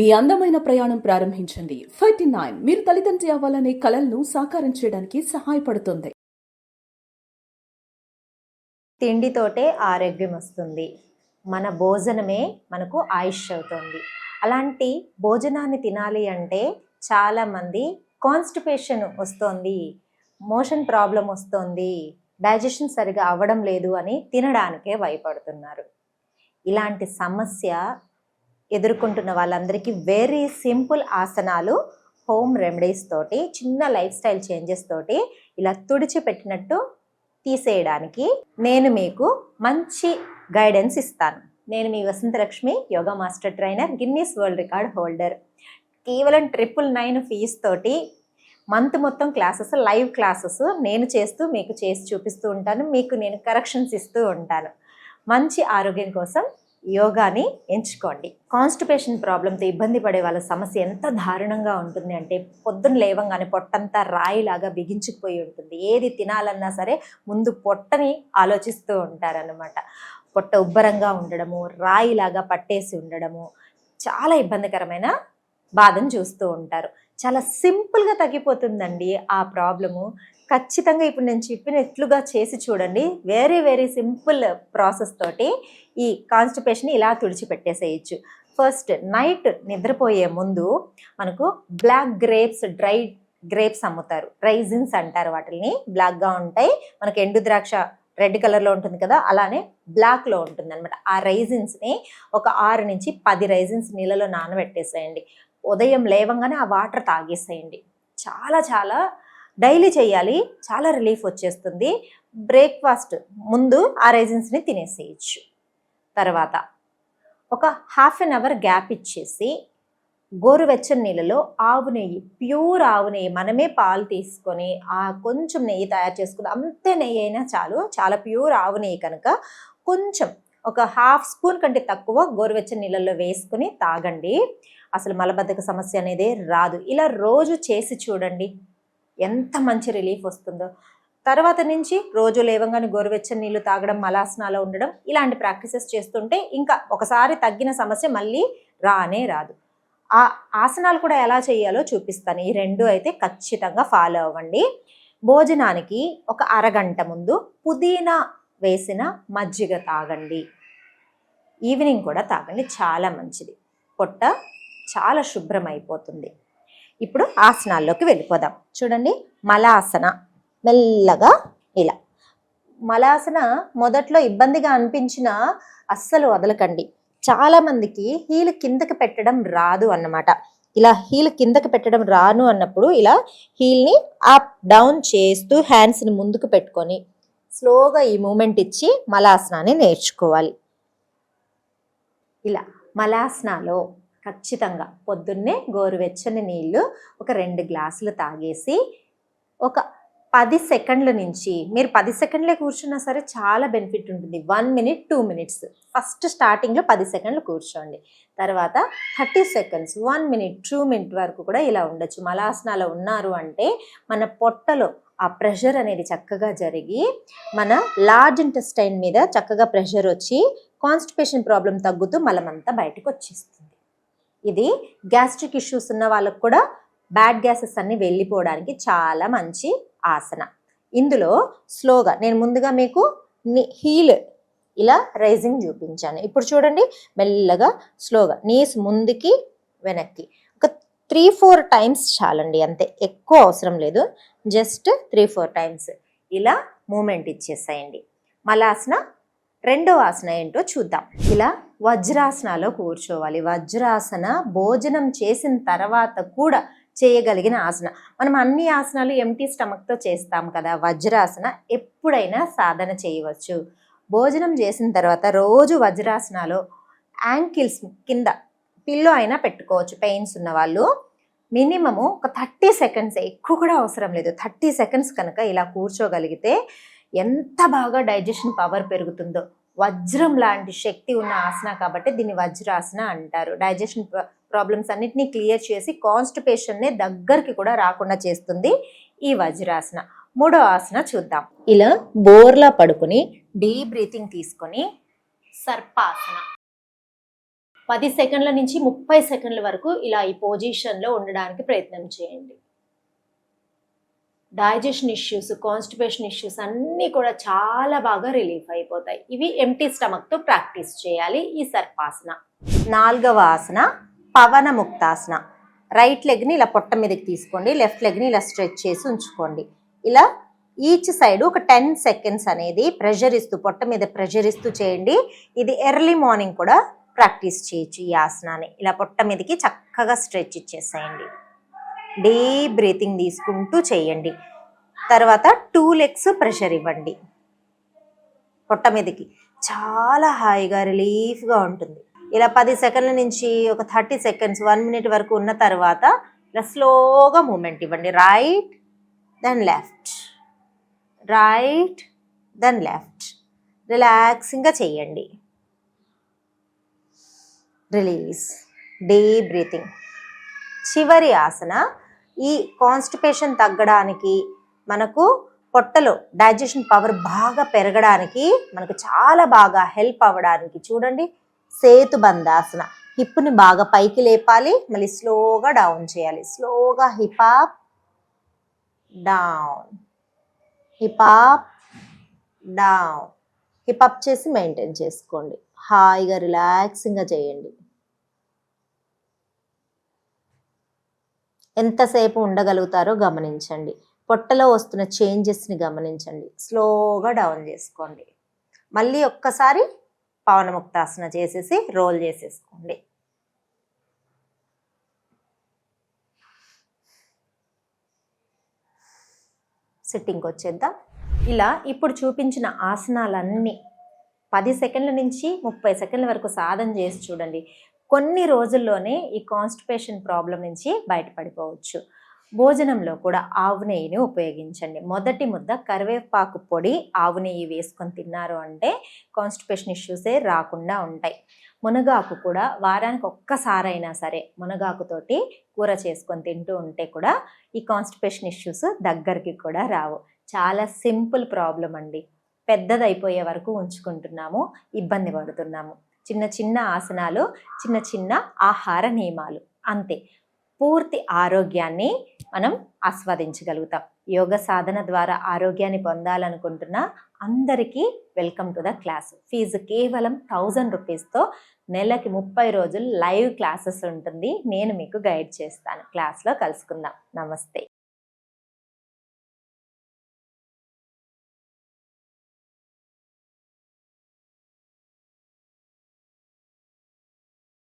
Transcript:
మీ అందమైన ప్రయాణం ప్రారంభించండి. 39 మీరు తల్లిదండ్రి అవ్వాలనే కలలను సాకారం చేయడానికి సహాయపడుతుంది. తిండితోటే ఆరోగ్యం వస్తుంది. మన భోజనమే మనకు ఆయుష్ అవుతుంది. అలాంటి భోజనాన్ని తినాలి అంటే చాలామంది కాన్స్టిపేషన్ వస్తుంది, మోషన్ ప్రాబ్లం వస్తుంది, డైజెషన్ సరిగా అవ్వడం లేదు అని తినడానికే భయపడుతున్నారు. ఇలాంటి సమస్య ఎదుర్కొంటున్న వాళ్ళందరికీ వెరీ సింపుల్ ఆసనాలు, హోమ్ రెమెడీస్ తోటి, చిన్న లైఫ్ స్టైల్ చేంజెస్ తోటి ఇలా తుడిచిపెట్టినట్టు తీసేయడానికి నేను మీకు మంచి గైడెన్స్ ఇస్తాను. నేను మీ Vasanthalakshmi, yoga master trainer, Guinness world record holder. కేవలం 999 ఫీజు తోటి మంత్ మొత్తం క్లాసెస్, లైవ్ క్లాసెస్ నేను చేస్తూ మీకు చేసి చూపిస్తూ ఉంటాను. మీకు నేను కరెక్షన్స్ ఇస్తూ ఉంటాను. మంచి ఆరోగ్యం కోసం యోగాని ఎంచుకోండి. కాన్స్టిపేషన్ ప్రాబ్లంతో ఇబ్బంది పడే వాళ్ళ సమస్య ఎంత దారుణంగా ఉంటుంది అంటే, పొద్దున్న లేవంగానే పొట్టంతా రాయిలాగా బిగించుకుపోయి ఉంటుంది. ఏది తినాలన్నా సరే ముందు పొట్టని ఆలోచిస్తూ ఉంటారన్నమాట. పొట్ట ఉబ్బరంగా ఉండడము, రాయిలాగా పట్టేసి ఉండడము, చాలా ఇబ్బందికరమైన బాధను చూస్తూ ఉంటారు. చాలా సింపుల్గా తగ్గిపోతుందండి ఆ ప్రాబ్లము. ఖచ్చితంగా ఇప్పుడు నేను చెప్పినట్లుగా చేసి చూడండి. వెరీ వెరీ సింపుల్ ప్రాసెస్ తోటి ఈ కాన్స్టిపేషన్ ఇలా తుడిచిపెట్టేసేయచ్చు. ఫస్ట్ నైట్ నిద్రపోయే ముందు మనకు బ్లాక్ గ్రేప్స్, డ్రై గ్రేప్స్ అమ్ముతారు. రైజిన్స్ అంటారు వాటిని. బ్లాక్గా ఉంటాయి. మనకు ఎండు ద్రాక్ష రెడ్ కలర్లో ఉంటుంది కదా, అలానే బ్లాక్లో ఉంటుంది అనమాట. ఆ రైజిన్స్ని ఒక 6 నుంచి 10 రైజిన్స్ నీళ్ళలో నానబెట్టేసేయండి. ఉదయం లేవంగానే ఆ వాటర్ తాగేసేయండి. చాలా చాలా డైలీ చేయాలి. చాలా రిలీఫ్ వచ్చేస్తుంది. బ్రేక్ఫాస్ట్ ముందు ఆ రైజిన్స్ని తినేసేయచ్చు. తర్వాత ఒక హాఫ్ అన్ అవర్ గ్యాప్ ఇచ్చేసి గోరువెచ్చని నీళ్ళలో ఆవు నెయ్యి, ప్యూర్ ఆవు నెయ్యి, మనమే పాలు తీసుకొని ఆ కొంచెం నెయ్యి తయారు చేసుకుని, అంతే నెయ్యి అయినా చాలు, చాలా ప్యూర్ ఆవు నెయ్యి కనుక కొంచెం ఒక 1/2 స్పూన్ కంటే తక్కువ గోరువెచ్చని నీళ్ళల్లో వేసుకుని తాగండి. అసలు మలబద్ధక సమస్య అనేది రాదు. ఇలా రోజు చేసి చూడండి ఎంత మంచి రిలీఫ్ వస్తుందో. తర్వాత నుంచి రోజు లేవంగానే గోరువెచ్చని నీళ్ళు తాగడం, మలాసనాలో ఉండడం, ఇలాంటి ప్రాక్టీసెస్ చేస్తుంటే ఇంకా ఒకసారి తగ్గిన సమస్య మళ్ళీ రానే రాదు. ఆ ఆసనాలు కూడా ఎలా చేయాలో చూపిస్తాను. ఈ 2 అయితే ఖచ్చితంగా ఫాలో అవ్వండి. భోజనానికి ఒక అరగంట ముందు పుదీనా వేసిన మజ్జిగ తాగండి. ఈవినింగ్ కూడా తాగండి, చాలా మంచిది. పొట్ట చాలా శుభ్రం అయిపోతుంది. ఇప్పుడు ఆసనాల్లోకి వెళ్ళిపోదాం. చూడండి, మలాసన. మెల్లగా ఇలా మలాసన మొదట్లో ఇబ్బందిగా అనిపించినా అస్సలు వదలకండి. చాలామందికి హీల్ కిందకి పెట్టడం రాదు అన్నమాట. ఇలా హీల్ కిందకి పెట్టడం రాను అన్నప్పుడు ఇలా హీల్ని అప్ డౌన్ చేస్తూ హ్యాండ్స్ని ముందుకు పెట్టుకొని స్లోగా ఈ మూమెంట్ ఇచ్చి మలాసనాన్ని నేర్చుకోవాలి. ఇలా మలాసనాలో ఖచ్చితంగా పొద్దున్నే గోరువెచ్చని నీళ్ళు ఒక 2 గ్లాసులు తాగేసి ఒక 10 సెకండ్ల నుంచి, మీరు 10 సెకండ్లే కూర్చున్నా సరే చాలా బెనిఫిట్ ఉంటుంది. 1 మినిట్ 2 మినిట్స్ ఫస్ట్ స్టార్టింగ్లో 10 సెకండ్లు కూర్చోండి. తర్వాత 30 సెకండ్స్, 1 మినిట్ 2 మినిట్ వరకు కూడా ఇలా ఉండొచ్చు. మలాసనాలో ఉన్నారు అంటే మన పొట్టలో ఆ ప్రెషర్ అనేది చక్కగా జరిగి మన లార్జ్ ఇంటెస్టైన్ మీద చక్కగా ప్రెషర్ వచ్చి కాన్స్టిపేషన్ ప్రాబ్లం తగ్గుతూ మలమంతా బయటకు వచ్చేస్తుంది. ఇది గ్యాస్ట్రిక్ ఇష్యూస్ ఉన్న వాళ్ళకు కూడా బ్యాడ్ గ్యాసెస్ అన్ని వెళ్ళిపోవడానికి చాలా మంచి ఆసన. ఇందులో స్లోగా నేను ముందుగా మీకు హీల్ ఇలా రైజింగ్ చూపించాను. ఇప్పుడు చూడండి, మెల్లగా స్లోగా నీస్ ముందుకి వెనక్కి ఒక 3-4 టైమ్స్ చాలండి, అంతే, ఎక్కువ అవసరం లేదు. జస్ట్ 3-4 టైమ్స్ ఇలా మూమెంట్ ఇచ్చేసేయండి. మలాసన రెండో ఆసన ఏంటో చూద్దాం. ఇలా వజ్రాసనాలో కూర్చోవాలి. వజ్రాసన భోజనం చేసిన తర్వాత కూడా చేయగలిగిన ఆసన. మనం అన్ని ఆసనాలు ఎంటీ స్టమక్తో చేస్తాం కదా. వజ్రాసన ఎప్పుడైనా సాధన చేయవచ్చు. భోజనం చేసిన తర్వాత రోజు వజ్రాసనాలో యాంకిల్స్ కింద పిల్లో అయినా పెట్టుకోవచ్చు. పెయిన్స్ ఉన్న వాళ్ళు మినిమము ఒక 30 సెకండ్స్, ఎక్కువ కూడా అవసరం లేదు. 30 సెకండ్స్ కనుక ఇలా కూర్చోగలిగితే ఎంత బాగా డైజెషన్ పవర్ పెరుగుతుందో. వజ్రం లాంటి శక్తి ఉన్న ఆసన కాబట్టి దీన్ని వజ్రాసన అంటారు. డైజెషన్ ప్రాబ్లమ్స్ అన్నిటినీ క్లియర్ చేసి కాన్స్టిపేషన్ని దగ్గరికి కూడా రాకుండా చేస్తుంది ఈ వజ్రాసన. మూడో ఆసన చూద్దాం. ఇలా బోర్లా పడుకొని డీప్ బ్రీతింగ్ తీసుకొని సర్పాసన. 10 సెకండ్ల నుంచి 30 సెకండ్ల వరకు ఇలా ఈ పొజిషన్లో ఉండడానికి ప్రయత్నం చేయండి. డైజెషన్ ఇష్యూస్, కాన్స్టిపేషన్ ఇష్యూస్ అన్నీ కూడా చాలా బాగా రిలీఫ్ అయిపోతాయి. ఇవి ఎంటీ స్టమక్తో ప్రాక్టీస్ చేయాలి ఈ సర్పాసన. 4వ ఆసన పవన ముక్తాసన. రైట్ లెగ్ని ఇలా పొట్ట మీదకి తీసుకోండి, లెఫ్ట్ లెగ్ని ఇలా స్ట్రెచ్ చేసి ఉంచుకోండి. ఇలా ఈచ్ సైడ్ ఒక 10 సెకండ్స్ అనేది ప్రెషర్ ఇస్తూ, పొట్ట మీద ప్రెషర్ ఇస్తూ చేయండి. ఇది ఎర్లీ మార్నింగ్ కూడా ప్రాక్టీస్ చేయొచ్చు ఈ ఆసనాన్ని. ఇలా పొట్ట మీదకి చక్కగా స్ట్రెచ్ ఇచ్చేసేయండి. డీప్ బ్రీతింగ్ తీసుకుంటూ చేయండి. తర్వాత 2 లెగ్స్ ప్రెషర్ ఇవ్వండి పొట్ట మీదకి. చాలా హాయిగా రిలీఫ్గా ఉంటుంది. ఇలా 10 సెకండ్ల నుంచి ఒక 30 సెకండ్స్ 1 మినిట్ వరకు ఉన్న తర్వాత ఇలా స్లోగా మూమెంట్ ఇవ్వండి. Right then left, right then left. రిలాక్సింగ్గా చేయండి. Release, deep breathing. చివరి ఆసన. ఈ కాన్స్టిపేషన్ తగ్గడానికి, మనకు పొట్టలో డైజెషన్ పవర్ బాగా పెరగడానికి, మనకు చాలా బాగా హెల్ప్ అవ్వడానికి చూడండి, సేతుబంధాసన. హిప్ని బాగా పైకి లేపాలి, మళ్ళీ స్లోగా డౌన్ చేయాలి. స్లోగా hip up down, hip up down. Hip up చేసి మెయింటైన్ చేసుకోండి. హాయిగా రిలాక్సింగ్గా చేయండి. ఎంతసేపు ఉండగలుగుతారో గమనించండి. పొట్టలో వస్తున్న చేంజెస్ని గమనించండి. స్లోగా డౌన్ చేసుకోండి. మళ్ళీ ఒక్కసారి పవనముక్తాసన చేసేసి రోల్ చేసేసుకోండి. సిట్టింగ్కి వచ్చేద్దాం. ఇలా ఇప్పుడు చూపించిన ఆసనాలన్నీ 10 సెకండ్ల నుంచి 30 సెకండ్ల వరకు సాధన చేసి చూడండి. కొన్ని రోజుల్లోనే ఈ కాన్స్టిపేషన్ ప్రాబ్లం నుంచి బయటపడిపోవచ్చు. భోజనంలో కూడా ఆవు నెయ్యిని ఉపయోగించండి. మొదటి ముద్ద కరివేపాకు పొడి, ఆవు నెయ్యి వేసుకొని తిన్నారు అంటే కాన్స్టిపేషన్ ఇష్యూసే రాకుండా ఉంటాయి. మునగాకు కూడా వారానికి ఒక్కసారైనా సరే మునగాకుతోటి కూర చేసుకొని తింటూ ఉంటే కూడా ఈ కాన్స్టిపేషన్ ఇష్యూస్ దగ్గరికి కూడా రావు. చాలా సింపుల్ ప్రాబ్లం అండి. పెద్దదైపోయే వరకు ఉంచుకుంటున్నాము, ఇబ్బంది పడుతున్నాము. చిన్న చిన్న ఆసనాలు, చిన్న చిన్న ఆహార నియమాలు, అంతే. పూర్తి ఆరోగ్యాన్ని మనం ఆస్వాదించగలుగుతాం. యోగ సాధన ద్వారా ఆరోగ్యాన్ని పొందాలనుకుంటున్న అందరికీ welcome to the class. Fees కేవలం 1000 రూపీస్తో నెలకి 30 రోజులు లైవ్ క్లాసెస్ ఉంటుంది. నేను మీకు గైడ్ చేస్తాను. క్లాస్లో కలుసుకుందాం. నమస్తే.